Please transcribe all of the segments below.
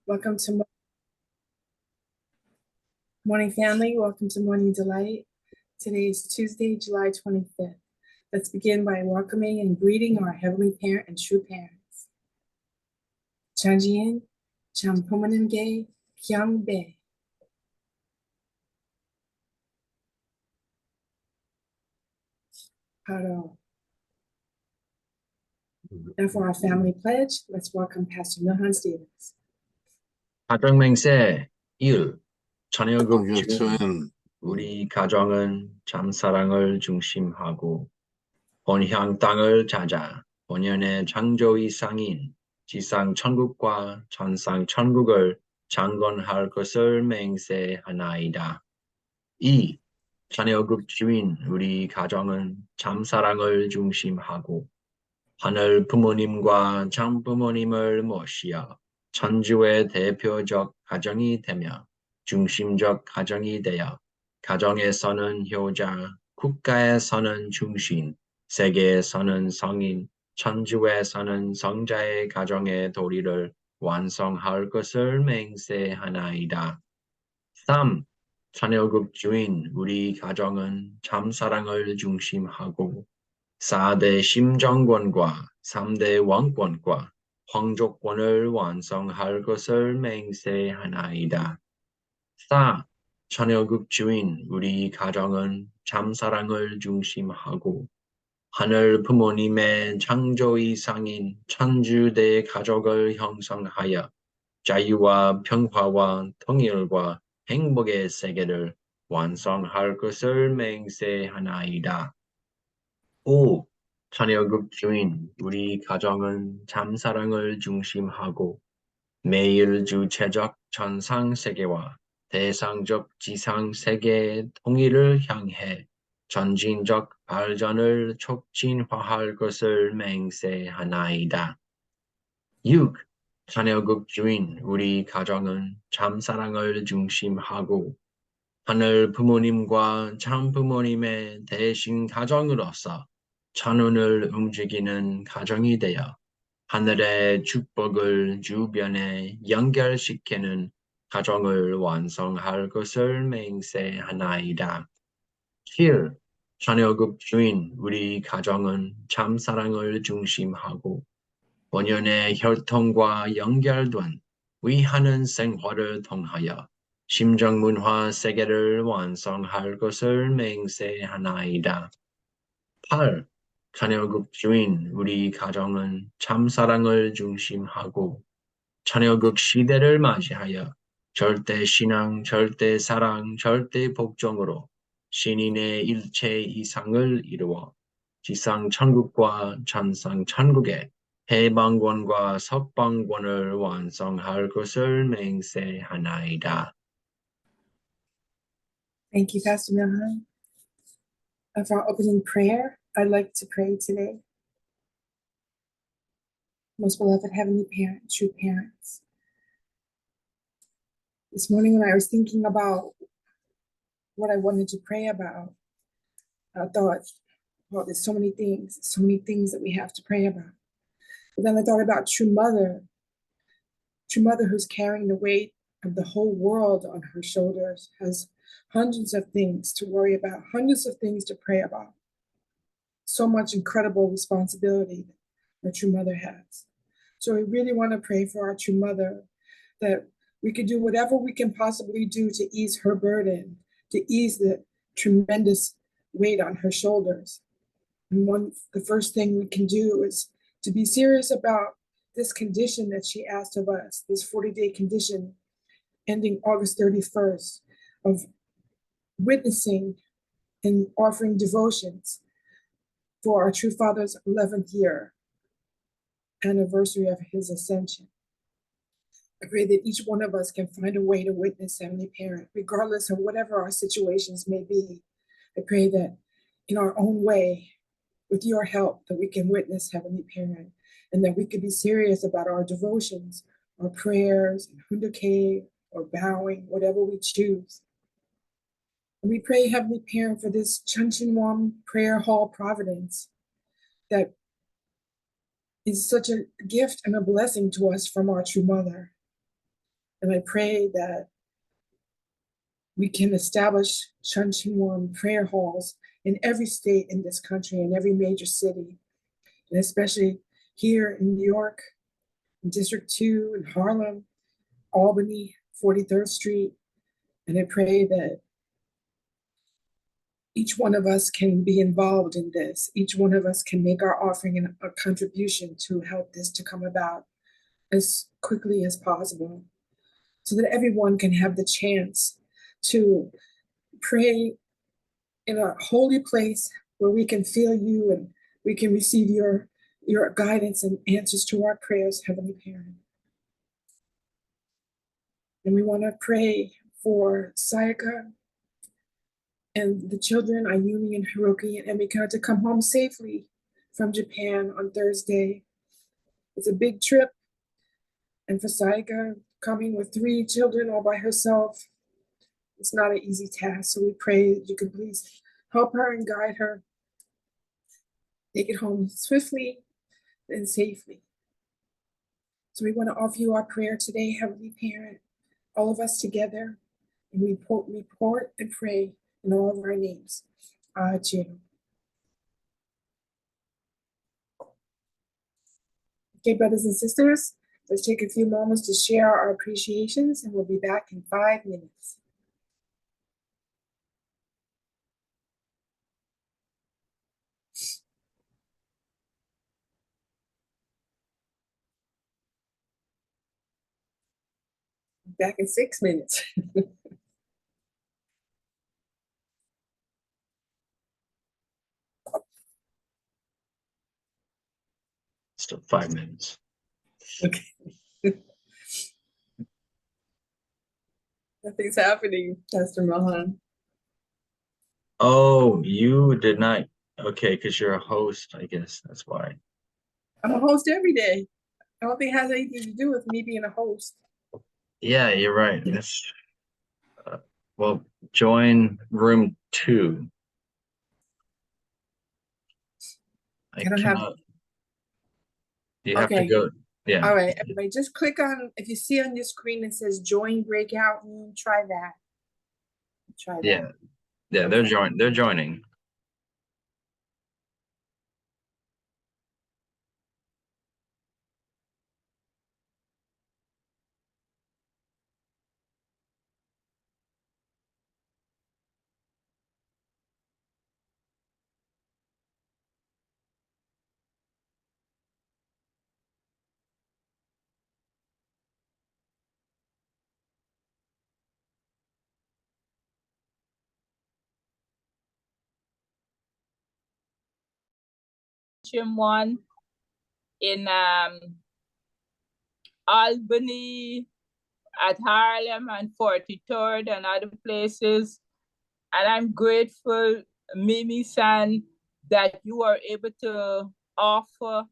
Welcome to Morning Family. Welcome to Morning Delight. Today is Tuesday, July 25th. Let's begin by welcoming and greeting our Heavenly Parent and true parents. Chanjian, Champumanimge, Kyangbe. Haro. Now for our family pledge, let's welcome Pastor Milhan Stevens. 가정맹세 1. 자녀국 유치원 주인 우리 가정은 참사랑을 중심하고 본향 땅을 찾아 본연의 창조의 상인 지상 천국과 천상 천국을 창건할 것을 맹세하나이다. 2. 자녀국 주인 우리 가정은 참사랑을 중심하고 하늘 부모님과 장부모님을 모시어 천주의 대표적 가정이 되며 중심적 가정이 되어 가정에서는 효자, 국가에서는 중심, 세계에서는 성인, 천주에서는 성자의 가정의 도리를 완성할 것을 맹세하나이다. 3. 자녀국 주인 우리 가정은 참사랑을 중심하고 4대 심정권과 3대 왕권과 황족권을 완성할 것을 맹세하나이다. 4. 자녀국 주인 우리 가정은 참사랑을 중심하고 하늘 부모님의 창조의 상인 천주대 가족을 형성하여 자유와 평화와 통일과 행복의 세계를 완성할 것을 맹세하나이다. 5. 자녀국 주인 우리 가정은 참사랑을 중심하고 매일 주체적 전상세계와 대상적 지상세계의 통일을 향해 전진적 발전을 촉진화할 것을 맹세하나이다. 6. 자녀국 주인 우리 가정은 참사랑을 중심하고 하늘 부모님과 장부모님의 대신 가정으로서 천운을 움직이는 가정이 되어 하늘의 축복을 주변에 연결시키는 가정을 완성할 것을 맹세하나이다. 7. 자녀국 주인 우리 가정은 참사랑을 중심하고 본연의 혈통과 연결된 위하는 생활을 통하여 심정문화 세계를 완성할 것을 맹세하나이다. 8. 자녀국 주인 우리 가정은 참사랑을 중심하고 자녀국 시대를 맞이하여 절대 신앙, 절대 사랑, 절대 복종으로 신인의 일체 이상을 이루어 지상 천국과 천상 천국의 해방권과 석방권을 완성할 것을 맹세하나이다. Thank you, Pastor Milhan. For our opening prayer, I'd like to pray today. Most beloved Heavenly Parent, true parents. This morning when I was thinking about what I wanted to pray about, I thought, well, there's so many things that we have to pray about. But then I thought about true mother who's carrying the weight of the whole world on her shoulders, has hundreds of things to worry about, hundreds of things to pray about. So much incredible responsibility that our true mother has. So we really want to pray for our true mother, that we could do whatever we can possibly do to ease her burden, to ease the tremendous weight on her shoulders. And the first thing we can do is to be serious about this condition that she asked of us, this 40-day condition ending August 31st, of witnessing and offering devotions for our true father's 11th year anniversary of his ascension. I pray that each one of us can find a way to witness Heavenly Parent, regardless of whatever our situations may be. I pray that in our own way, with your help, that we can witness Heavenly Parent, and that we could be serious about our devotions, our prayers, and hundake, or bowing, whatever we choose. And we pray, Heavenly Parent, for this Chanchinwam Prayer Hall Providence that is such a gift and a blessing to us from our true mother. And I pray that we can establish Shanchimon prayer halls in every state in this country, in every major city, and especially here in New York, in District 2, in Harlem, Albany, 43rd Street. And I pray that each one of us can be involved in this. Each one of us can make our offering and a contribution to help this to come about as quickly as possible, so that everyone can have the chance to pray in a holy place where we can feel you and we can receive your guidance and answers to our prayers, Heavenly Parent. And we want to pray for Sayaka and the children, Ayumi and Hiroki and Emika, to come home safely from Japan on Thursday. It's a big trip. And for Sayaka, coming with 3 children all by herself, it's not an easy task. So we pray that you can please help her and guide her, take it home swiftly and safely. So we want to offer you our prayer today, Heavenly Parent, all of us together, and we report and pray in all of our names. Jim. Okay, brothers and sisters, let's take a few moments to share our appreciations, and we'll be back in 5 minutes. Back in 6 minutes. Still 5 minutes. Okay. Nothing's happening, Pastor Mahan. Oh, you did not. Okay, because you're a host, I guess that's why. I'm a host every day. I don't think it has anything to do with me being a host. Yeah, you're right. That's well, join room 2. I don't have. cannot. You have to Okay. go. Yeah. All right, everybody, just click on, if you see on your screen it says join breakout room, try that. Try that. Yeah. Yeah, they're joining. One in Albany, at Harlem and 43rd and other places. And I'm grateful, Mimi-san, that you are able to offer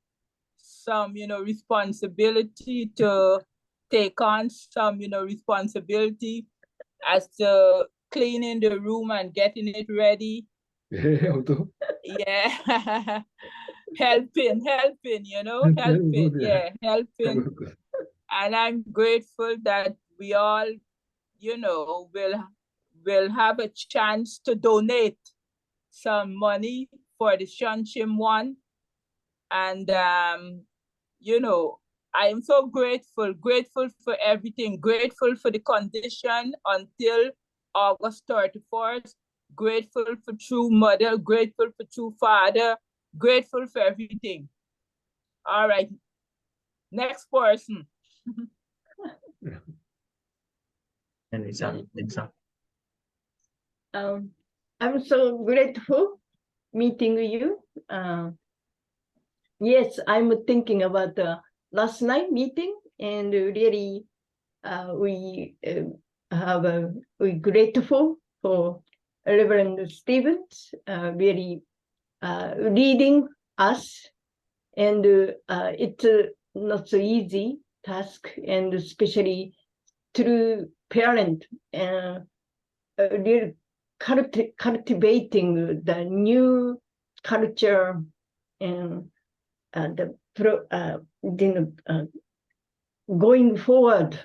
some, responsibility, to take on some, responsibility as to cleaning the room and getting it ready. Yeah. helping, helping. Yeah, helping. And I'm grateful that we all, will have a chance to donate some money for the Shunshim one. And, I am so grateful for everything, grateful for the condition until August 31st, grateful for true mother, grateful for true father, grateful for everything. All right, next person. I'm so grateful meeting you. Yes, I'm thinking about the last night meeting, and really we grateful for Reverend Stevens really leading us, and it's not so easy task, and especially through parent really cultivating the new culture and going forward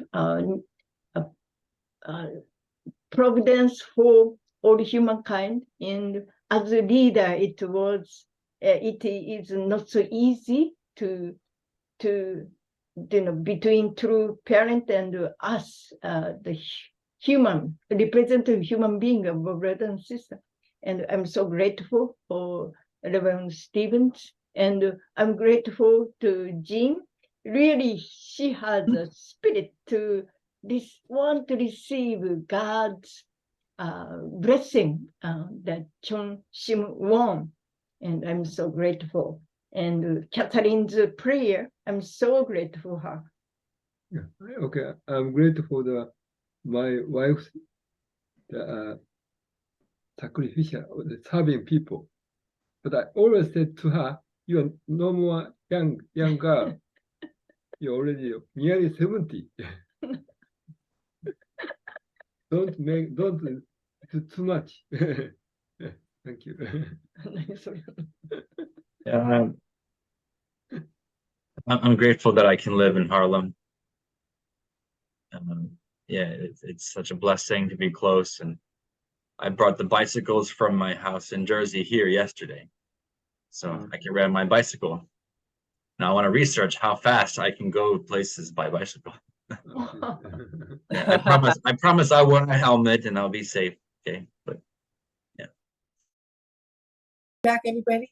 providence for all humankind. And as a leader, it is not so easy to between true parent and us, the human representative human being of brother and sister. And I'm so grateful for Reverend Stevens, and I'm grateful to Jean. Really, she has a spirit to want to receive God's blessing that Chung Sim won, and I'm so grateful. And Catherine's prayer, I'm so grateful for her. Yeah. Okay, I'm grateful for my wife's sacrificial, serving people. But I always said to her, "You are no more young girl. You're already nearly 70. Don't do too much." Thank you. Yeah, I'm grateful that I can live in Harlem. Yeah, it's such a blessing to be close, and I brought the bicycles from my house in Jersey here yesterday, so I can ride my bicycle. Now I want to research how fast I can go places by bicycle. Yeah, I promise I'll wear a helmet and I'll be safe. Okay, but yeah. Back, everybody.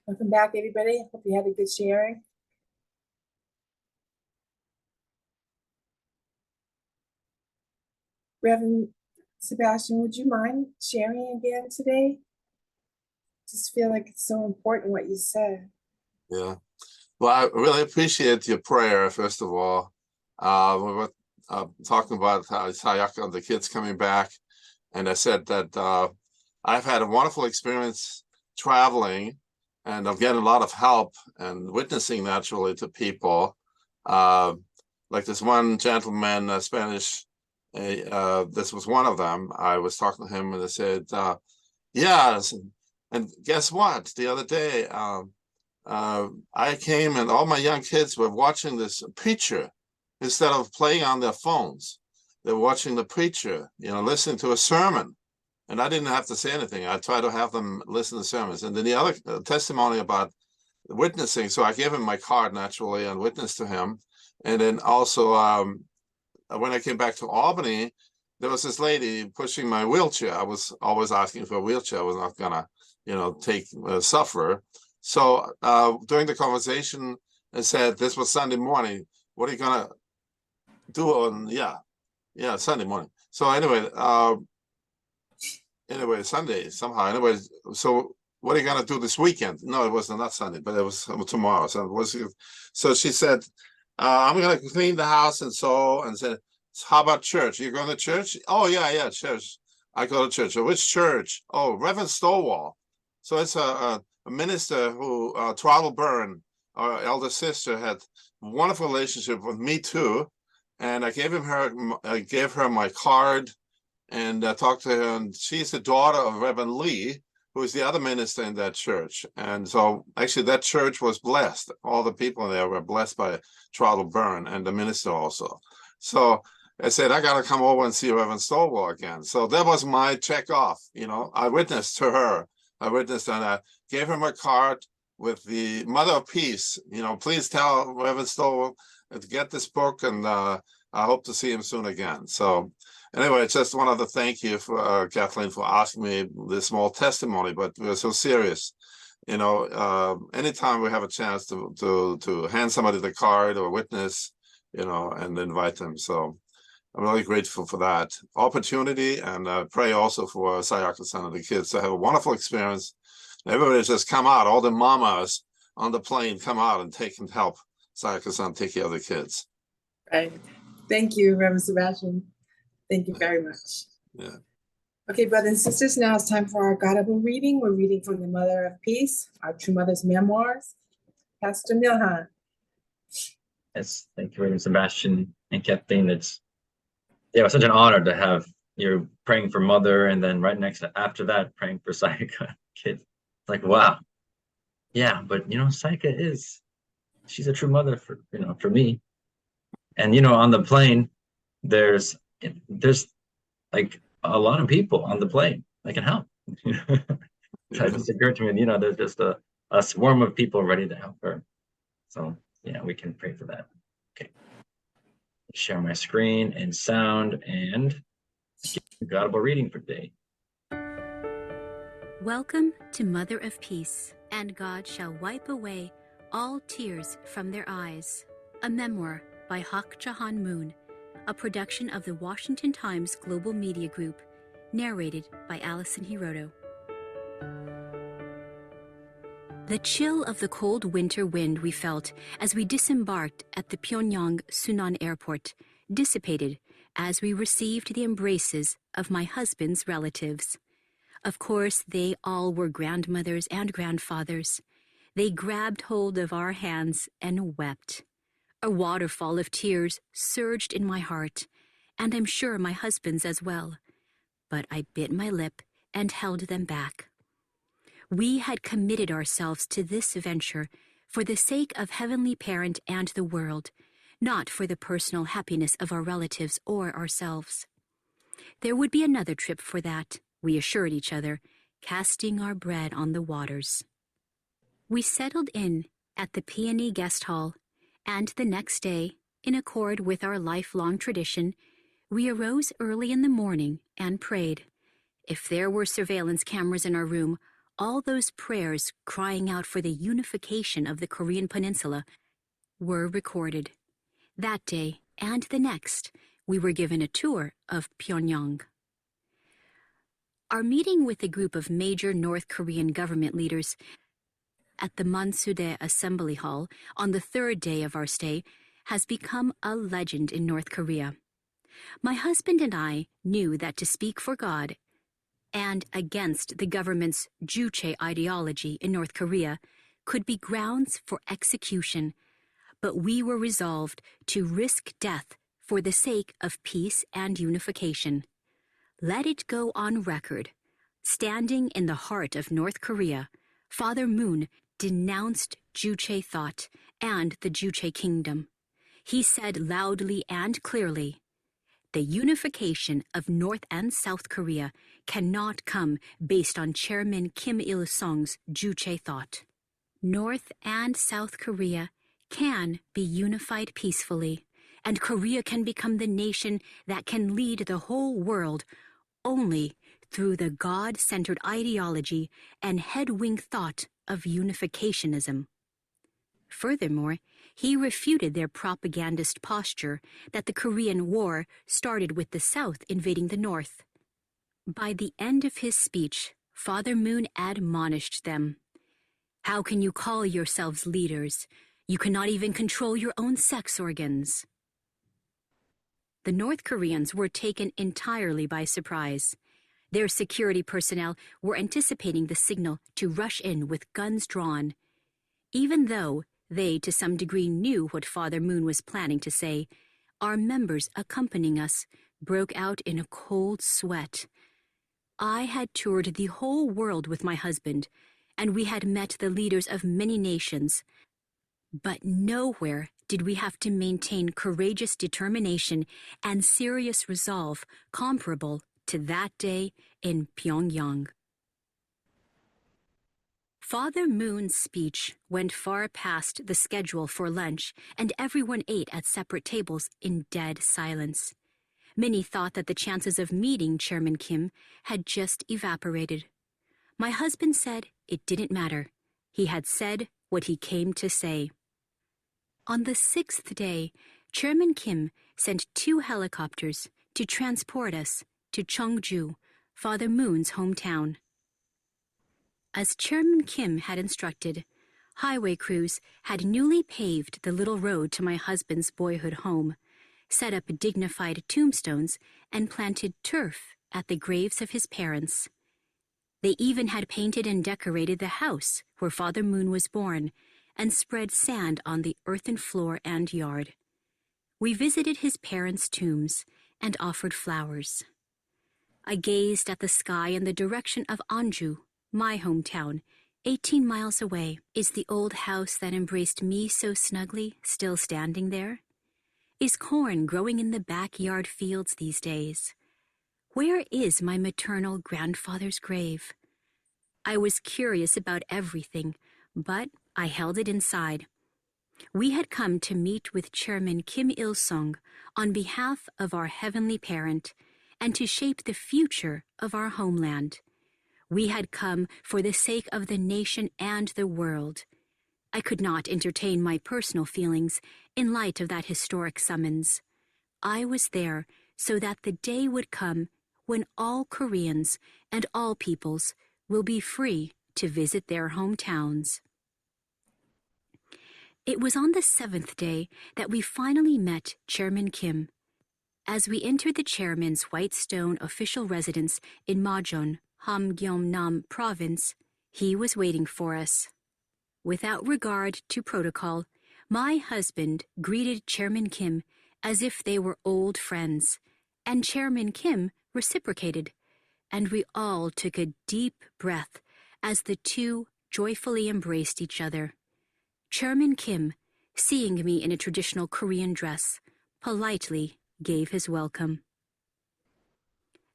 Welcome back, everybody. I hope you had a good sharing. Reverend Sebastian, would you mind sharing again today? Just feel like it's so important what you said. Yeah. Well, I really appreciate your prayer, first of all. We were talking about Sayaka and the kids coming back, and I said that I've had a wonderful experience traveling, and I'm getting a lot of help and witnessing naturally to people. Like this one gentleman, Spanish, this was one of them. I was talking to him and I said, yeah, and guess what? The other day, I came and all my young kids were watching this preacher instead of playing on their phones. They're watching the preacher, listening to a sermon. And I didn't have to say anything. I tried to have them listen to sermons. And then the other testimony about witnessing. So I gave him my card naturally and witnessed to him. And then also when I came back to Albany, there was this lady pushing my wheelchair. I was always asking for a wheelchair. I was not gonna, suffer. So during the conversation, I said, this was Sunday morning. What are you gonna do on, Sunday morning. So anyway, Sunday somehow. Anyway, so what are you gonna do this weekend? No, it was not Sunday, but it was tomorrow. So she said, I'm gonna clean the house and said, how about church? You going to church? Oh yeah, church. I go to church. So which church? Oh, Reverend Stovall. So it's a minister who, Throttle Byrne, our elder sister, had a wonderful relationship with me too. And I gave her my card and talked to her. And she's the daughter of Reverend Lee, who is the other minister in that church. And so actually that church was blessed. All the people there were blessed by Throttle Byrne and the minister also. So I said, I got to come over and see Reverend Stovall again. So that was my check off. I witnessed to her. I witnessed and I gave her my card with the Mother of Peace. Please tell Reverend Stovall to get this book, and I hope to see him soon again. So anyway, just wanted to thank you for Kathleen for asking me this small testimony, but we're so serious. Anytime we have a chance to hand somebody the card or witness, and invite them. So I'm really grateful for that opportunity, and pray also for Sayaka-san and the kids to have a wonderful experience. Everybody just come out, all the mamas on the plane come out and help Sayaka-san take care of the kids. Right. Thank you, Reverend Sebastian. Thank you very much. Yeah. Okay, brothers and sisters, now it's time for our Godable reading. We're reading from the Mother of Peace, our True Mother's Memoirs. Pastor Milhan. Yes, thank you, Reverend Sebastian and Kathleen. It's such an honor to have you praying for Mother, and then right after that, praying for Sayaka kid. It's like, wow. Yeah, but Sayaka she's a true mother for me. And on the plane, there's like a lot of people on the plane that can help. So it just occurred to me, you know, there's just a swarm of people ready to help her. So yeah, we can pray for that. Okay. Share my screen and sound and Godable reading for today. Welcome to Mother of Peace, and God shall wipe away all tears from their eyes. A memoir by Hak Jahan Moon, a production of the Washington Times Global Media Group, narrated by Alison Hiroto. The chill of the cold winter wind we felt as we disembarked at the Pyongyang Sunan Airport dissipated as we received the embraces of my husband's relatives. Of course, they all were grandmothers and grandfathers. They grabbed hold of our hands and wept. A waterfall of tears surged in my heart, and I'm sure my husband's as well. But I bit my lip and held them back. We had committed ourselves to this venture for the sake of Heavenly Parent and the world, not for the personal happiness of our relatives or ourselves. There would be another trip for that, we assured each other, casting our bread on the waters. We settled in at the Peony Guest Hall, and the next day, in accord with our lifelong tradition, we arose early in the morning and prayed. If there were surveillance cameras in our room, all those prayers crying out for the unification of the Korean peninsula were recorded. That day and the next, we were given a tour of Pyongyang. Our meeting with a group of major North Korean government leaders at the Mansudae Assembly Hall on the third day of our stay has become a legend in North Korea. My husband and I knew that to speak for God and against the government's Juche ideology in North Korea could be grounds for execution, but we were resolved to risk death for the sake of peace and unification. Let it go on record. Standing in the heart of North Korea, Father Moon denounced Juche thought and the Juche kingdom. He said loudly and clearly, "The unification of North and South Korea cannot come based on Chairman Kim Il-sung's Juche thought. North and South Korea can be unified peacefully, and Korea can become the nation that can lead the whole world only through the God-centered ideology and head-wing thought of unificationism." Furthermore, he refuted their propagandist posture that the Korean War started with the South invading the North. By the end of his speech, Father Moon admonished them. "How can you call yourselves leaders? You cannot even control your own sex organs." The North Koreans were taken entirely by surprise. Their security personnel were anticipating the signal to rush in with guns drawn. Even though they to some degree knew what Father Moon was planning to say, our members accompanying us broke out in a cold sweat. I had toured the whole world with my husband, and we had met the leaders of many nations, but nowhere did we have to maintain courageous determination and serious resolve comparable to that day in Pyongyang. Father Moon's speech went far past the schedule for lunch, and everyone ate at separate tables in dead silence. Many thought that the chances of meeting Chairman Kim had just evaporated. My husband said it didn't matter. He had said what he came to say. On the sixth day, Chairman Kim sent 2 helicopters to transport us to Cheongju, Father Moon's hometown. As Chairman Kim had instructed, highway crews had newly paved the little road to my husband's boyhood home, set up dignified tombstones, and planted turf at the graves of his parents. They even had painted and decorated the house where Father Moon was born, and spread sand on the earthen floor and yard. We visited his parents' tombs and offered flowers. I gazed at the sky in the direction of Anju, my hometown, 18 miles away. Is the old house that embraced me so snugly still standing there? Is corn growing in the backyard fields these days? Where is my maternal grandfather's grave? I was curious about everything, but I held it inside. We had come to meet with Chairman Kim Il-sung on behalf of our heavenly parent and to shape the future of our homeland. We had come for the sake of the nation and the world. I could not entertain my personal feelings in light of that historic summons. I was there so that the day would come when all Koreans and all peoples will be free to visit their hometowns. It was on the 7th day that we finally met Chairman Kim. As we entered the chairman's white stone official residence in Majeon, Hamgyeongnam Province, he was waiting for us. Without regard to protocol, my husband greeted Chairman Kim as if they were old friends, and Chairman Kim reciprocated, and we all took a deep breath as the two joyfully embraced each other. Chairman Kim, seeing me in a traditional Korean dress, politely gave his welcome.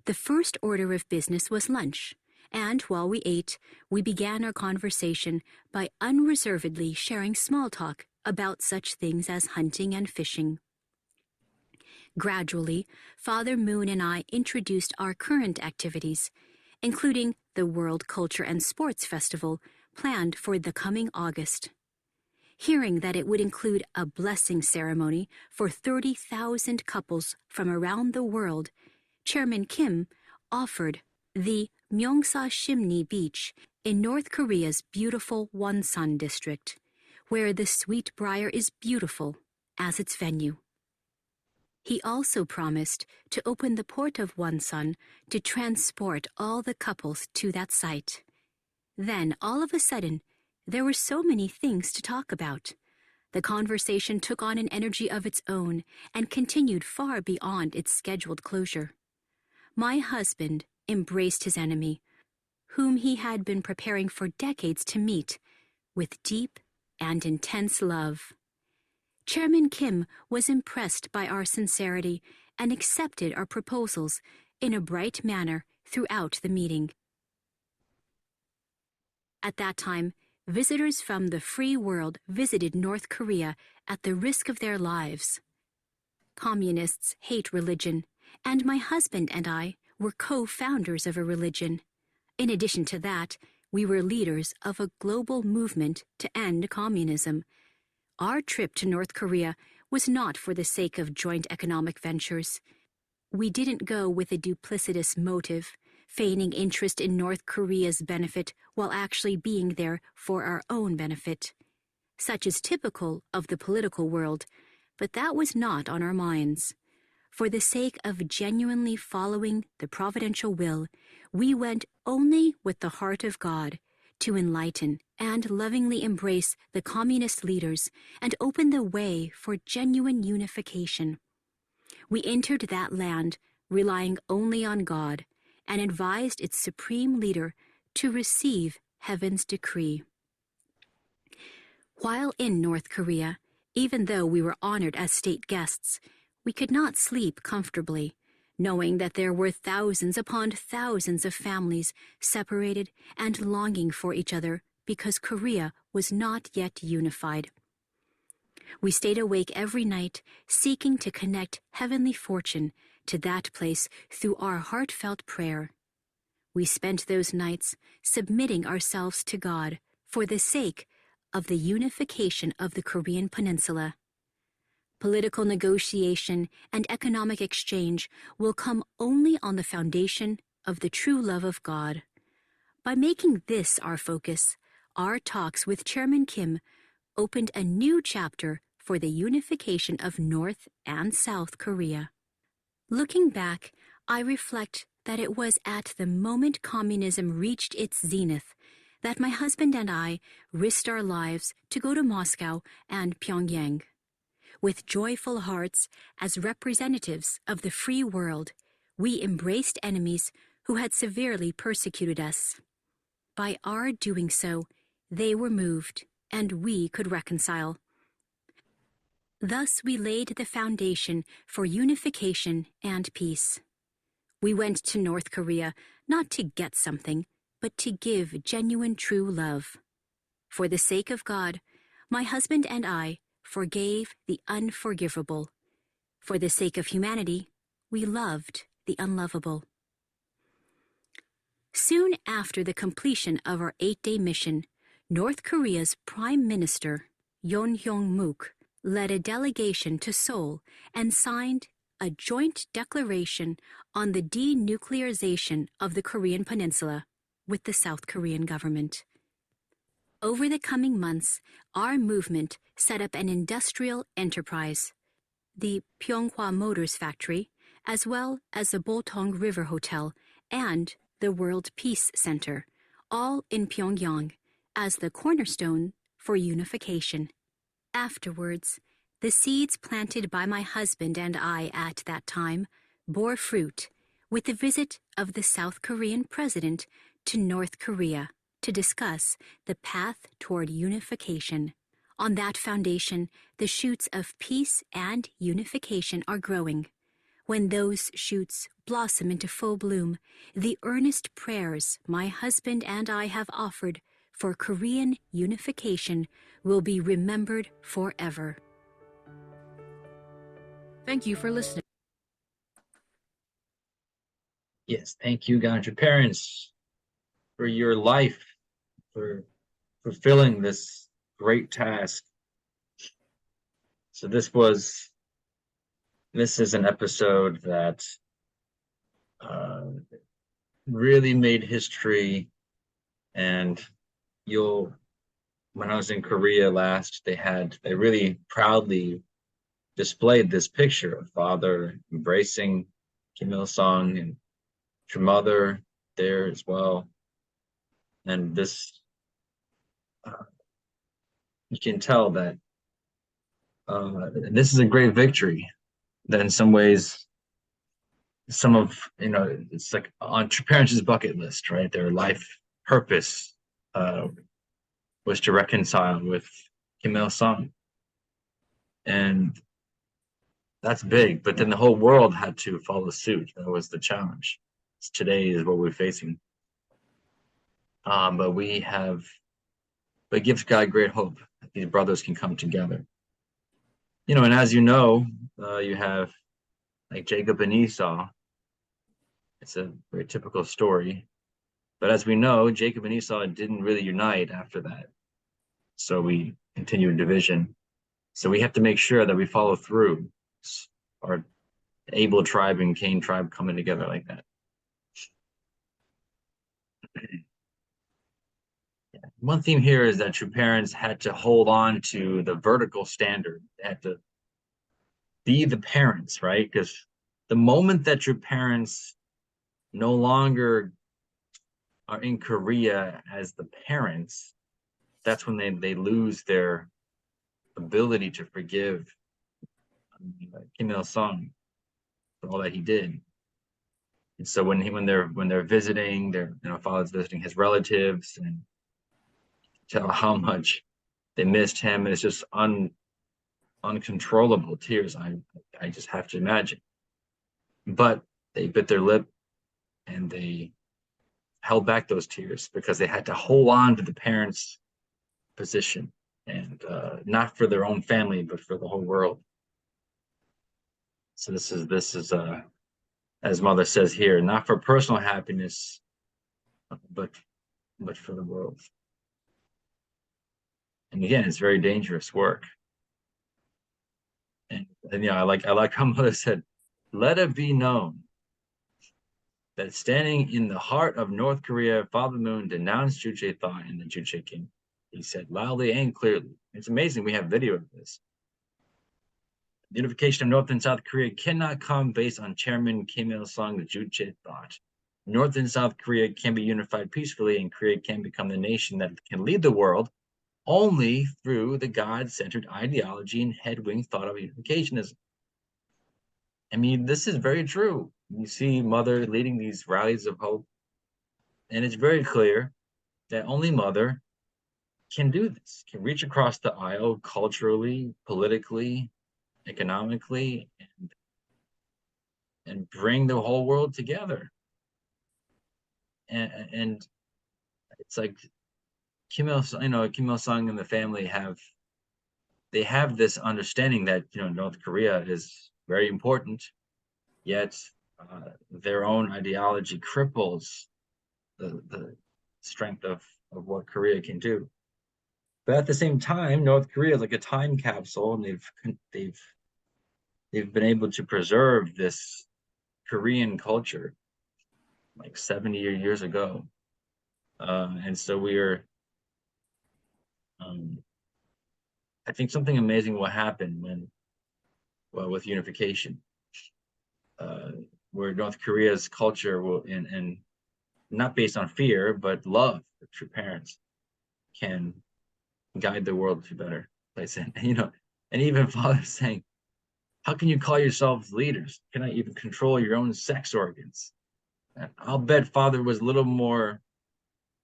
The first order of business was lunch, and while we ate, we began our conversation by unreservedly sharing small talk about such things as hunting and fishing. Gradually, Father Moon and I introduced our current activities, including the World Culture and Sports Festival planned for the coming August. Hearing that it would include a blessing ceremony for 30,000 couples from around the world, Chairman Kim offered the Myeongsa Shimni Beach in North Korea's beautiful Wonsan district, where the Sweet Briar is beautiful as its venue. He also promised to open the port of Wonsan to transport all the couples to that site. Then, all of a sudden, there were so many things to talk about. The conversation took on an energy of its own and continued far beyond its scheduled closure. My husband embraced his enemy, whom he had been preparing for decades to meet, with deep and intense love. Chairman Kim was impressed by our sincerity and accepted our proposals in a bright manner throughout the meeting. At that time, visitors from the free world visited North Korea at the risk of their lives. Communists hate religion, and my husband and I were co-founders of a religion. In addition to that, we were leaders of a global movement to end communism. Our trip to North Korea was not for the sake of joint economic ventures. We didn't go with a duplicitous motive, feigning interest in North Korea's benefit while actually being there for our own benefit. Such is typical of the political world, but that was not on our minds. For the sake of genuinely following the providential will, we went only with the heart of God to enlighten and lovingly embrace the communist leaders and open the way for genuine unification. We entered that land relying only on God and advised its supreme leader to receive heaven's decree. While in North Korea, even though we were honored as state guests, we could not sleep comfortably, knowing that there were thousands upon thousands of families separated and longing for each other because Korea was not yet unified. We stayed awake every night, seeking to connect heavenly fortune to that place through our heartfelt prayer. We spent those nights submitting ourselves to God for the sake of the unification of the Korean Peninsula. Political negotiation and economic exchange will come only on the foundation of the true love of God. By making this our focus, our talks with Chairman Kim opened a new chapter for the unification of North and South Korea. Looking back, I reflect that it was at the moment communism reached its zenith that my husband and I risked our lives to go to Moscow and Pyongyang. With joyful hearts, as representatives of the free world, we embraced enemies who had severely persecuted us. By our doing so, they were moved, and we could reconcile. Thus, we laid the foundation for unification and peace. We went to North Korea not to get something, but to give genuine true love. For the sake of God, my husband and I forgave the unforgivable. For the sake of humanity, we loved the unlovable. Soon after the completion of our 8-day mission, North Korea's Prime Minister, Yoon Hyung-mook, led a delegation to Seoul and signed a joint declaration on the denuclearization of the Korean Peninsula with the South Korean government. Over the coming months, our movement set up an industrial enterprise, the Pyeonghwa Motors Factory, as well as the Boltong River Hotel and the World Peace Center, all in Pyongyang, as the cornerstone for unification. Afterwards, the seeds planted by my husband and I at that time bore fruit with the visit of the South Korean president to North Korea to discuss the path toward unification. On that foundation, the shoots of peace and unification are growing. When those shoots blossom into full bloom, the earnest prayers my husband and I have offered for Korean unification will be remembered forever. Thank you for listening. Yes, thank you, God, your parents, for your life, for fulfilling this great task. So this is an episode that really made history. And when I was in Korea last, they really proudly displayed this picture of father embracing Kim Il-sung and your mother there as well. And this, you can tell that this is a great victory. That in some ways, it's like on your parents' bucket list, right? Their life purpose was to reconcile with Kim Il-sung. And that's big, but then the whole world had to follow suit. That was the challenge. Today is what we're facing. But it gives God great hope that these brothers can come together. And as you know, you have like Jacob and Esau. It's a very typical story. But as we know, Jacob and Esau didn't really unite after that. So we continue in division. So we have to make sure that we follow through. Our Abel tribe and Cain tribe coming together like that. One theme here is that your parents had to hold on to the vertical standard. They had to be the parents, right? Because the moment that your parents no longer are in Korea as the parents, that's when they lose their ability to forgive Kim Il-sung for all that he did. And so when they're visiting, father's visiting his relatives, and tell how much they missed him, and it's just uncontrollable tears. I just have to imagine. But they bit their lip and they held back those tears because they had to hold on to the parents' position, and not for their own family, but for the whole world. So this is as Mother says here, not for personal happiness, but for the world. And again, it's very dangerous work. And I like how Mother said, let it be known that standing in the heart of North Korea, Father Moon denounced Juche thought in the Juche King. He said loudly and clearly. It's amazing we have video of this. The unification of North and South Korea cannot come based on Chairman Kim Il-sung, the Juche thought. North and South Korea can be unified peacefully, and Korea can become the nation that can lead the world only through the God-centered ideology and head-wing thought of unificationism. I mean, this is very true. You see Mother leading these rallies of hope, and it's very clear that only Mother can do this, can reach across the aisle culturally, politically, economically, and bring the whole world together. And it's like Kim Il-sung and the family have this understanding that North Korea is very important, yet their own ideology cripples the strength of what Korea can do. But at the same time, North Korea is like a time capsule, and they've been able to preserve this Korean culture like 70 years ago. And so I think something amazing will happen with unification, where North Korea's culture will, and not based on fear, but love for true parents, can guide the world to a better place. And even fathers saying, how can you call yourselves leaders? You cannot even control your own sex organs. And I'll bet father was a little more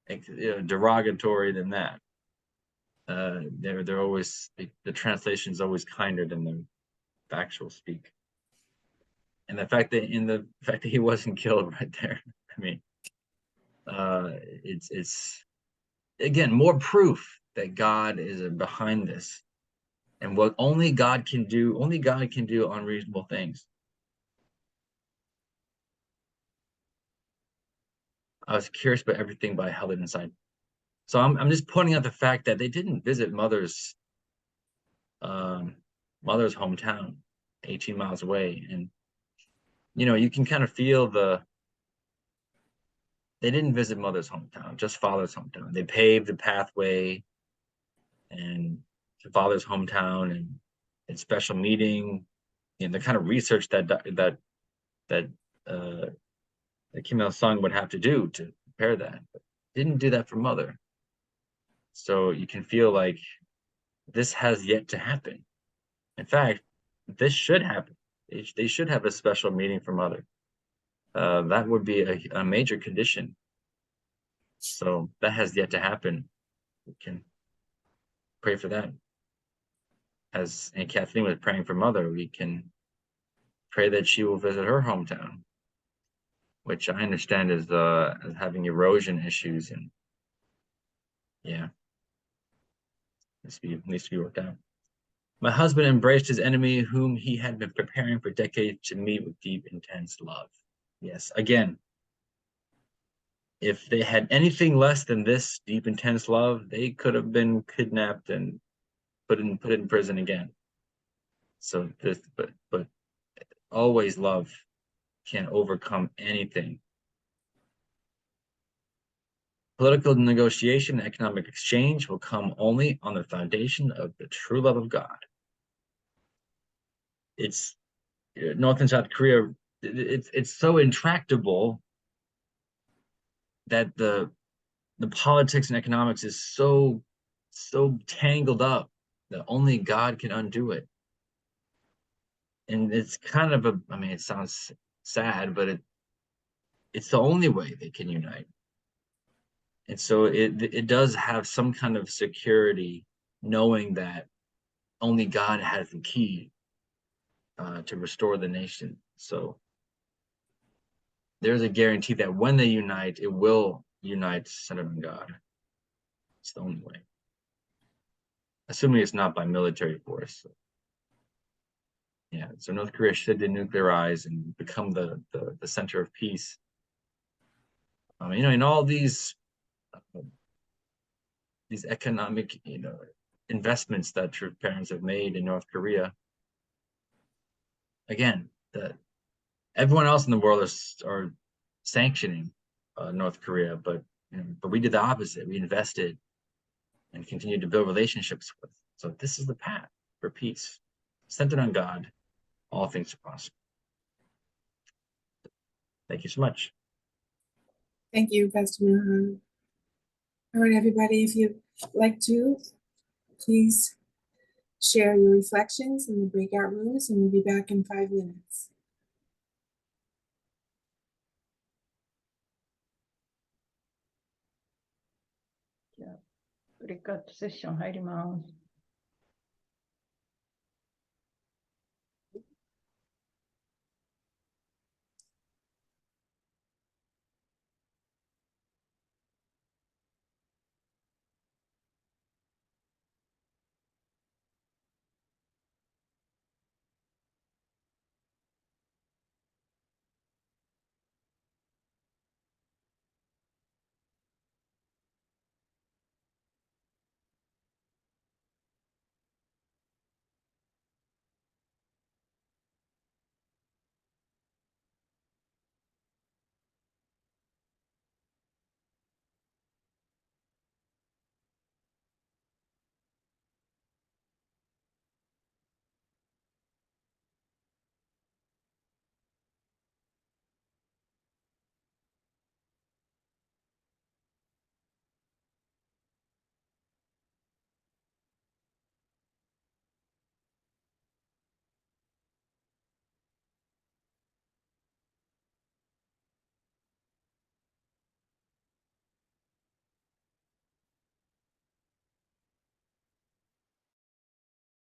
derogatory than that. They're always, the translation is always kinder than the actual speak. And the fact that he wasn't killed right there, I mean, it's again more proof that God is behind this, and what only God can do unreasonable things. I was curious about everything, but I held it inside. So I'm just pointing out the fact that they didn't visit mother's hometown, 18 miles away, and you can kind of feel they didn't visit mother's hometown, just father's hometown. They paved the pathway and to father's hometown, and a special meeting, the kind of research that Kim Il-sung would have to do to prepare that, but didn't do that for mother. So you can feel like this has yet to happen. In fact, this should happen. They should have a special meeting for mother. That would be a major condition. So that has yet to happen. We can pray for that. As Aunt Kathleen was praying for mother, we can pray that she will visit her hometown, which I understand is having erosion issues, and yeah, needs to be worked out. My husband embraced his enemy, whom he had been preparing for decades to meet with deep, intense love. Yes, again, if they had anything less than this deep, intense love, they could have been kidnapped and put in prison again. So but always love can overcome anything. Political negotiation and economic exchange will come only on the foundation of the true love of God. It's North and South Korea. It's so intractable that the politics and economics is so tangled up that only God can undo it. And it's kind of it sounds sad, but it's the only way they can unite. And so it does have some kind of security, knowing that only God has the key to restore the nation. So there's a guarantee that when they unite, it will unite centered on God. It's the only way. Assuming it's not by military force. So, yeah, so North Korea should denuclearize and become the center of peace. In all these economic, investments that true parents have made in North Korea, again, everyone else in the world are sanctioning North Korea, but we did the opposite. We invested and continued to build relationships with. So this is the path for peace, centered on God. All things are possible. Thank you so much. Thank you, Pastor Milhan. All right, everybody, if you'd like to, please share your reflections in the breakout rooms, and we'll be back in 5 minutes. Breakout session 入ります。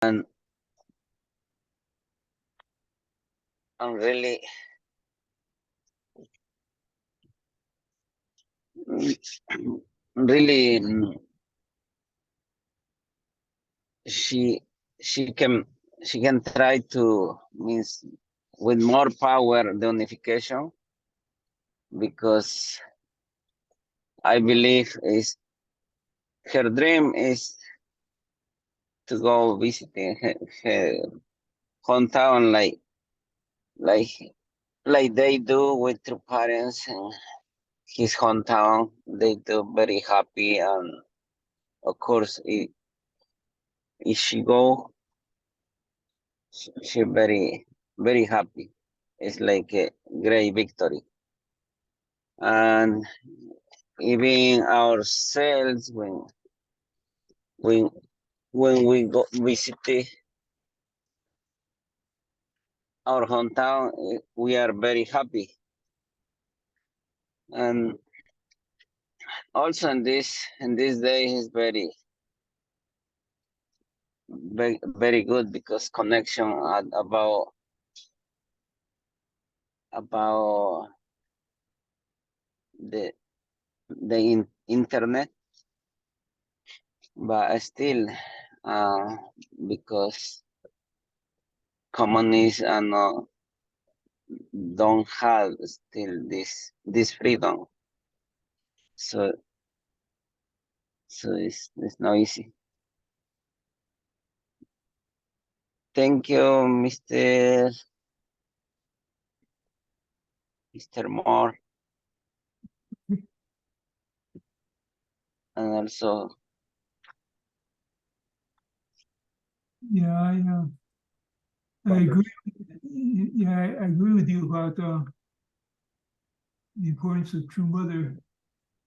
And I'm really really she can try to means with more power the unification, because I believe is her dream is to go visiting her hometown like like they do with her parents and his hometown. They do very happy, and of course if she go, she very happy. It's like a great victory. And even ourselves when when we go visit our hometown, we are very happy. And also in this day is very good, because connection about the internet, but still because communists don't have still this freedom, so it's not easy. Thank you, Mr. Moore, and also Yeah, I agree. Yeah, I agree with you about the importance of true mother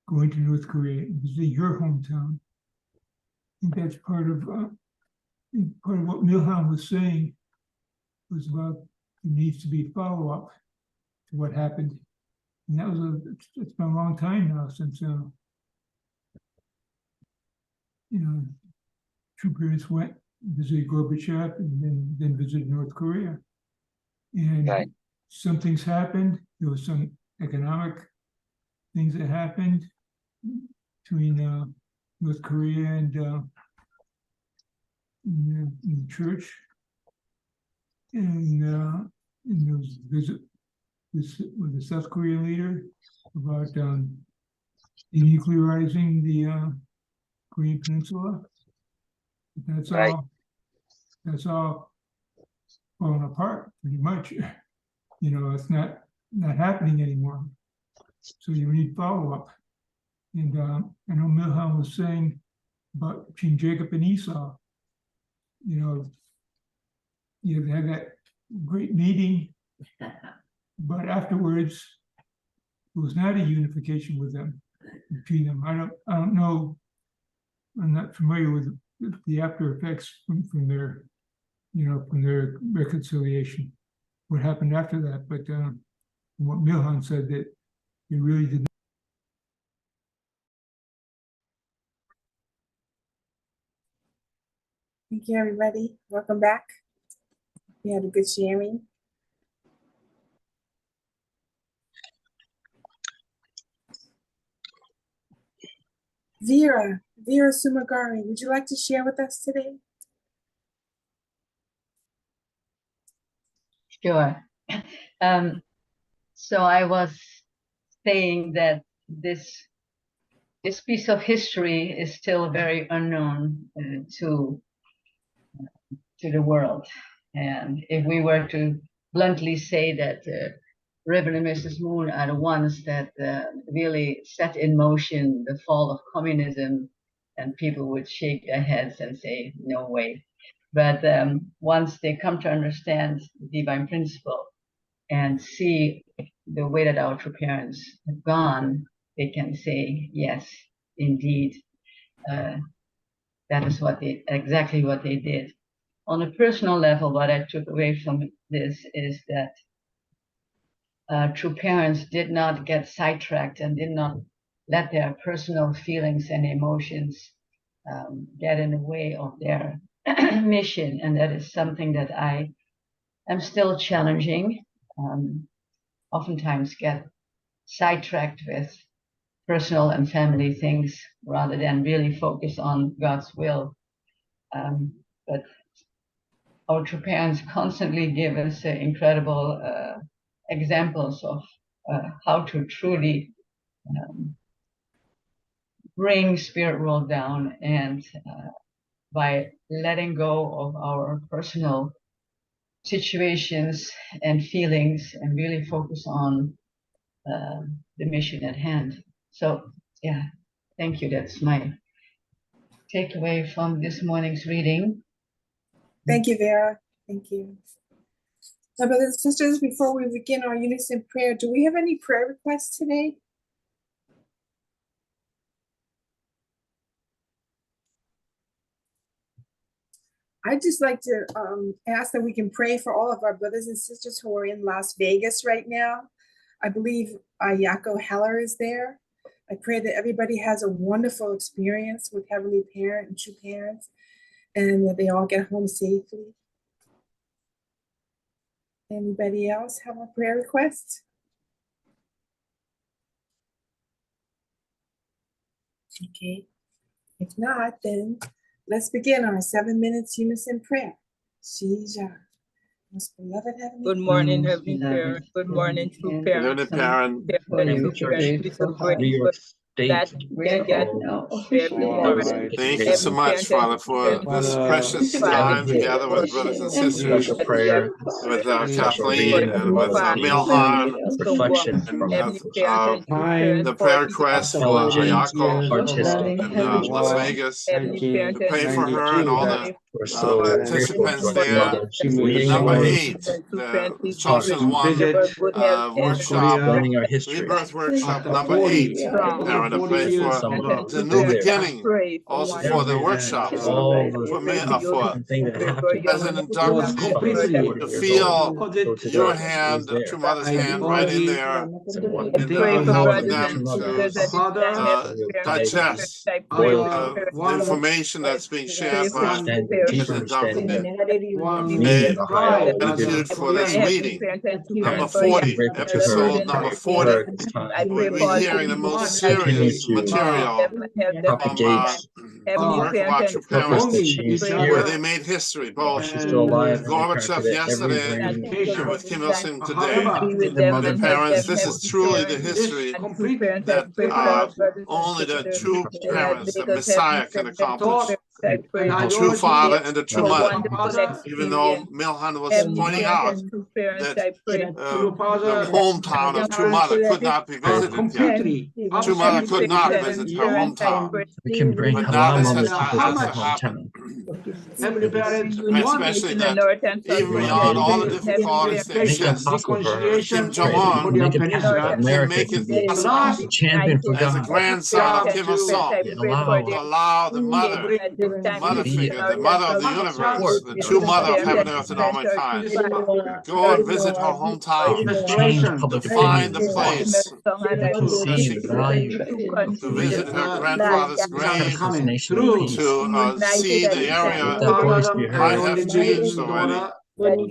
going to North Korea and visiting your hometown. I think that's part of what Milhan was saying, was about there needs to be follow-up to what happened. And that was it's been a long time now since true parents went, visited Gorbachev, and then visited North Korea. And right. some things happened. There was some economic things that happened between North Korea and in the church. And there was a visit with the South Korean leader about denuclearizing the Korean Peninsula. But that's Right. that's all falling apart pretty much. It's not happening anymore. So you need follow-up. And I know Milhan was saying about between Jacob and Esau, they had that great meeting, but afterwards it was not a unification with them, between them. I don't know. I'm not familiar with the after effects from their reconciliation. What happened after that? But what Milhan said, that it really did not. Thank you, everybody. Welcome back. We had a good sharing. Vera Sumagari, would you like to share with us today? Sure. So I was saying that this piece of history is still very unknown to the world. And if we were to bluntly say that Reverend and Mrs. Moon are the ones that really set in motion the fall of communism, and people would shake their heads and say, no way. But once they come to understand the divine principle and see the way that our true parents have gone, they can say, yes, indeed, that is exactly what they did. On a personal level, what I took away from this is that true parents did not get sidetracked and did not let their personal feelings and emotions get in the way of their mission, and that is something that I am still challenging. Oftentimes get sidetracked with personal and family things rather than really focus on God's will. But our true parents constantly give us incredible examples of how to truly bring spirit world down, and by letting go of our personal situations and feelings and really focus on the mission at hand. So yeah, thank you. That's my takeaway from this morning's reading. Thank you, Vera. Thank you. Now, brothers and sisters, before we begin our unison prayer, do we have any prayer requests today? I'd just like to ask that we can pray for all of our brothers and sisters who are in Las Vegas right now. I believe Yako Heller is there. I pray that everybody has a wonderful experience with Heavenly Parent and True Parents, and that they all get home safely. Anybody else have a prayer request? Okay, if not, then let's begin our 7 minutes unison prayer. Shija, most beloved Heavenly Good morning, Heavenly Parent. Good morning, True Heavenly Parents. Parent, Heavenly Parents, we're so grateful that we can get every morning. thank you so much, Father, for this precious time together with brothers and sisters, Special prayer, with special Kathleen reading, and with Milhan, reflection from and Every the prayer request for Ayako artistic in Las Vegas. parent, To pray for her and all the We're so grateful participants to our there. mother. She's leading Number our 8, the Chosen One workshop, learning our history. Rebirth Workshop number 8. Parent, I pray for the Someone new there. beginning, also for the workshops, All the for me, different things that happen. President Doug, to feel your hand, True Mother's hand, right in there, and helping them to digest the information that's being shared by President Dumpton. Gratitude for this meeting. Number 40, episode number 40. We're hearing the most serious material from work about your parents, where they made history, both Gorbachev yesterday and with Kim Il-sung today. The parents, this is truly the history that only the true parents, the Messiah, can accomplish. The true father and the true mother. Even though Milhan was pointing out that the hometown of True Mother could not be visited yet. True Mother could not visit her hometown. We can bring But now this Halal has Mother to happen. Especially Especially that even beyond all the difficulties that exist, Kim Jong-un can make it possible champion for as a God. grandson of Kim Il-sung He allowed to allow the mother figure, the mother of the universe, the true mother of heaven, earth, and all mankind, go and visit her hometown, to find the place to visit her grandfather's grave, to see the area might have changed already. Area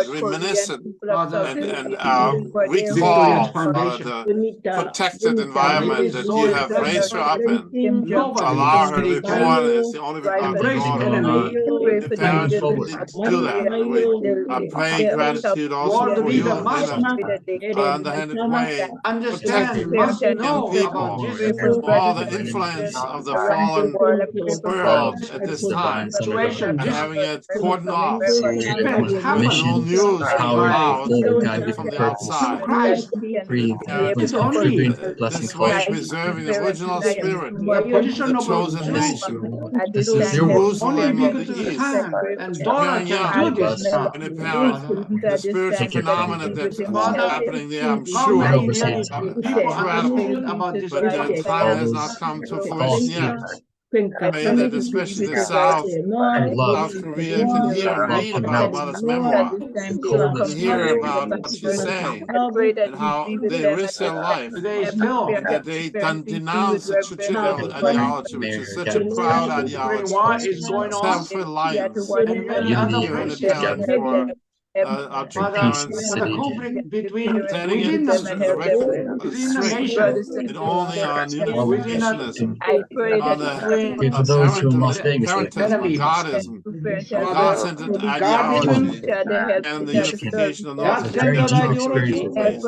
reminiscent and recall the protected environment that you have raised her up in, to allow her to be born as the only begotten daughter. The parents need to do that. I pray gratitude also for you in an underhanded way, protecting young people from all the influence of the fallen world at this time, and having it cordoned off with no news allowed from the outside. This way preserving the original spirit, the chosen nation, Jerusalem of the East, Pyongyang, and the spiritual phenomena that's happening there, I'm sure, incredible. But the time has not come to fruition yet. pray that especially the South Korea can hear and read about Mother's memoir, and hear about what she's saying, and how they risk their life, Today still. and that they denounce the traditional ideology, which is such a proud ideology, Is going on. self-reliance, And many other here in the places. parent for our two But parents, the conflict between standing within against the the strength, and only on unificationism, on the For those who are in Las parentism, Vegas, Godism, God-centered ideology, and the unification of North Korea ideology place.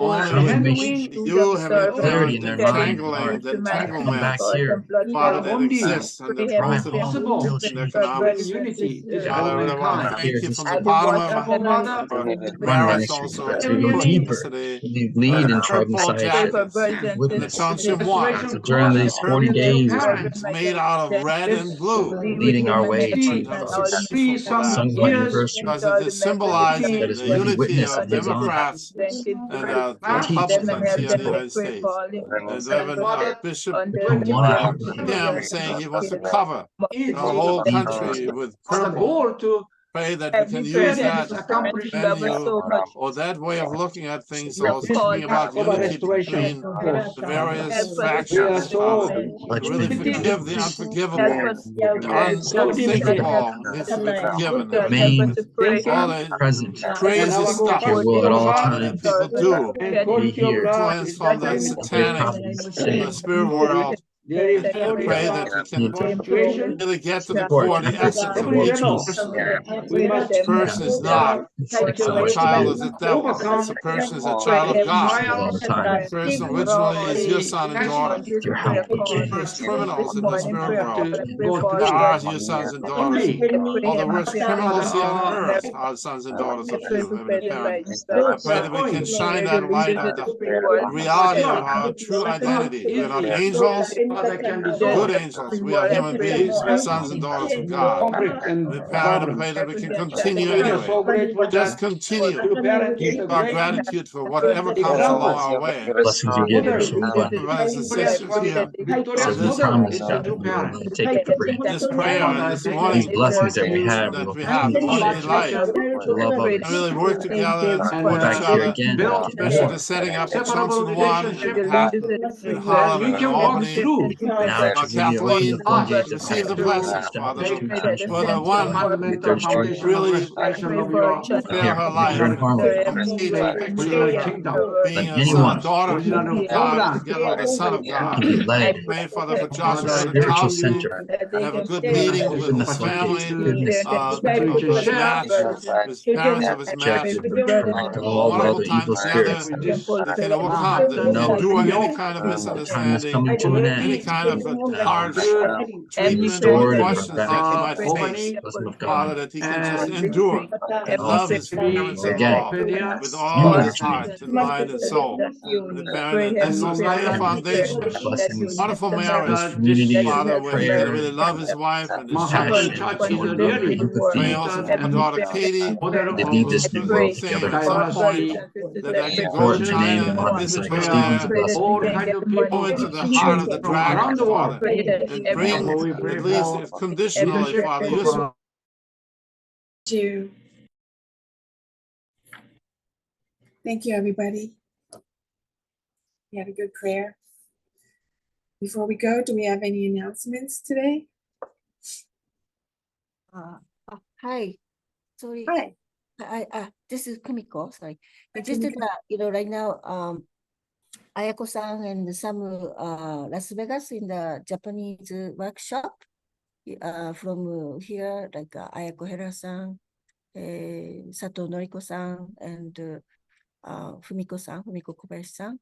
Only transformation, you have clarity in the their mind and entangling, heart. the Come entanglement, back here, Father, that exists and the drive growth home of real to change. economics. unity is Father, I really want to mankind. thank you from the bottom of my heart for Run Barris ministry also to go deeper, yesterday. to lead in tribe Purple messiahship, jackets and the witness. Chonshin One. So during these 40 days, It's made out of red and blue. leading our way to I'm so grateful for that. Sungwa anniversary, Because it is symbolizing that is the where he unity witnessed of and lives on. Democrats and Teach Republicans here in the principle. United States. And Reverend Bishop Become one heart with him. Kim saying he wants to cover the whole country with The purple. goal to Pray that we can use that accomplish venue or that way of looking at things, also bring about unity between the various factions, Father. To really forgive the unforgivable, the unthinkable needs to be forgiven. Remain All the present. crazy stuff, Your will at all Father, that times. people do, Be here. influence from the Your satanic, providence the saved. spirit world. there is And pray that we can situation. really get to the Support. core, the essence of Every each level. person. We must Each person is not a child of the devil. overcome Each person is a child of God. All the time. Each person originally is your son and daughter. Your help, All the worst criminals in the spirit world are your sons and daughters. All the worst criminals here on earth are sons and daughters of you, Heavenly Parent. I pray that we can shine that light on the reality of our true identity. We are not angels, good angels. We are human beings. We are sons and daughters of God. We pray that we can continue anyway. Just continue. Keep our gratitude for whatever comes along our way. blessings you give are so abundant. Brothers and sisters here. As we promise, God, we will not take it for granted. This prayer and this morning These blessings that we have, we that will we have, continue morning to delight, share, to love others. and really work together and support Back each here other, again, get especially more. to setting up the Chunson One in Harlem and in Albany. Now to be open Kathleen, the floodgates of receive the heaven, blessings, Father, establish two churches, for the one Third Street, really share here, her right life here in and Harlem. see the picture of her being Let a son anyone and daughter of God together with the Son of God. can be led Pray, Father, for to Joshua the to spiritual Calvary center. and have a good meeting with Open the his floodgates family, of goodness, of his match, his parents of his match. objective, to all the Wonderful other time evil together. spirits. They can overcome, they can Know endure any kind of the time is misunderstanding, coming to an end. any kind of harsh Be treatment or restored and brought questions back that he to might face. the bosom of Father, God. that he can just endure and All love his parents in again, law with all unity his heart and mind and soul. And the parent, and this is the foundation. blessings Wonderful of marriage, this community Father, of where he can prayer, really love his wife and his passion, children. love, Pray empathy, also for my daughter Katie. they lead this new world Saying together at some forward. point that I can go to Support China remain and one visit her Stephen's there, blessing. go into the heart of the dragon, Father, and bring at least if conditionally, Father, your Thank you. Thank you, everybody. We had a good prayer. Before we go, do we have any announcements today? Hi. Sorry. Hi. This is Kumiko. Sorry. Hi, Just that, Kumiko. right now, Ayako-san and some Las Vegas in the Japanese workshop from here, like Ayako Hera-san, Sato Noriko-san, and Fumiko-san, Fumiko Kobayashi-san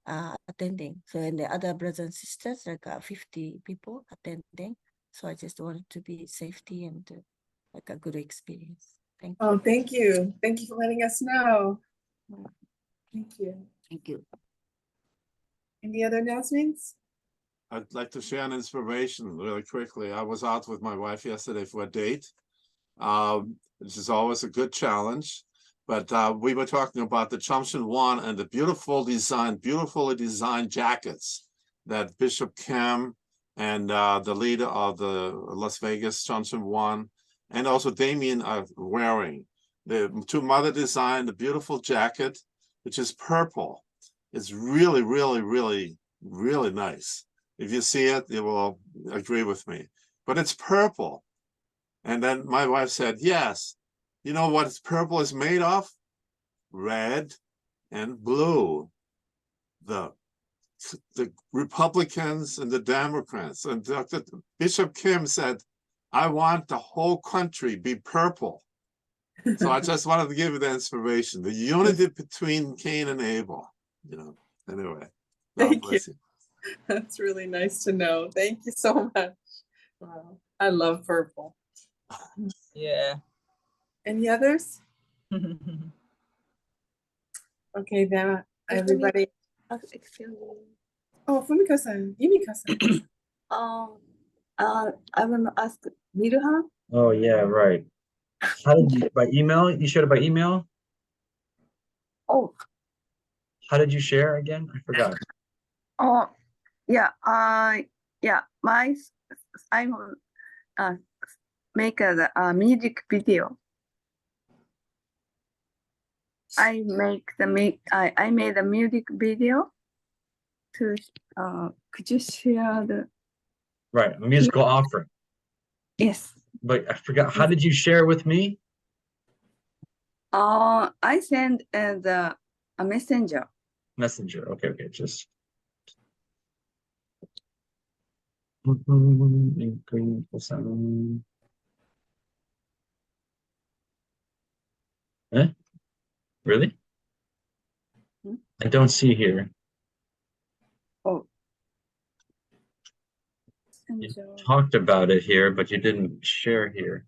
attending. So, and the other brothers and sisters, like 50 people attending. So I just wanted to be safety and like a good experience. Thank you. Oh, thank you. Thank you for letting us know. Thank you. Thank you. Any other announcements? I'd like to share an inspiration really quickly. I was out with my wife yesterday for a date, which is always a good challenge. But we were talking about the Chumshin One and the beautifully designed jackets that Bishop Kim and the leader of the Las Vegas Johnson won, and also Damien are wearing. The two mother designed a beautiful jacket, which is purple. It's really, really, really, really nice. If you see it, you will agree with me. But it's purple. And then my wife said, yes. You know what purple is made of? Red and blue. The Republicans and the Democrats. And Dr. Bishop Kim said, I want the whole country be purple. So I just wanted to give you the inspiration, the unity between Cain and Abel, you know, anyway. Thank you. That's really nice to know. Thank you so much. Wow. I love purple. Yeah. Any others? Okay, then everybody. Excuse me. Oh, Fumiko-san, Yumiko-san. I want to ask Miruha. Oh, yeah, right. How did you, by email? You shared it by email? Oh, How did you share again? I forgot. oh, yeah. Yeah. My I will make a music video. I made a music video to. Could you share the? Right, a musical offering. Yes. But I forgot. How did you share with me? I send a messenger. Messenger. Okay, just. Eh? Really? Hmm? I don't see here. Oh. You talked about it here, but you didn't share here.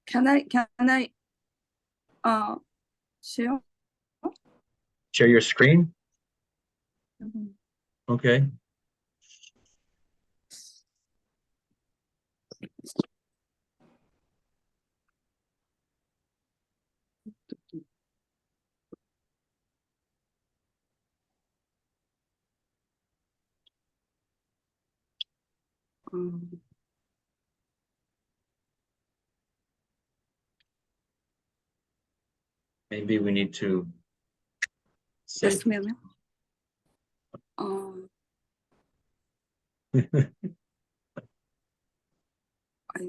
Can I share? Share your screen? Mhm. Okay. Maybe we need to say. Just a minute. I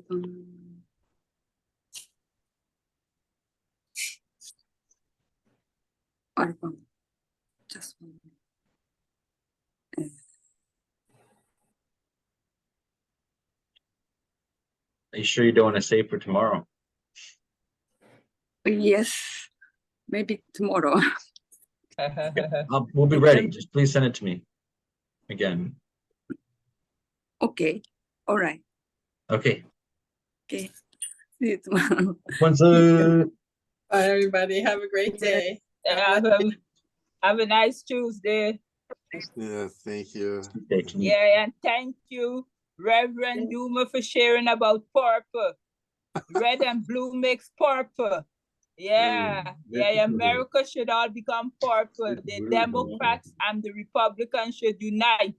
don't. Album. Just one minute. Are you sure you don't want to save for tomorrow? Yes, maybe tomorrow. We'll be ready. Just please send it to me again. Okay. All right. Okay. Okay. See you tomorrow. Bye, everybody. Have a great day. Have a nice Tuesday. Yeah, thank you. Yeah, and thank you, Reverend Yuma, for sharing about purple. Red and blue makes purple. Yeah, America should all become purple. The Democrats and the Republicans should unite.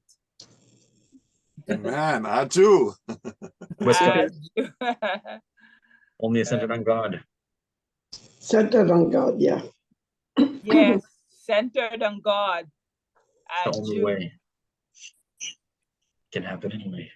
Man, I do. Only centered on God. Centered on God, yeah. Yes, centered on God. It's the only way it can happen anyway.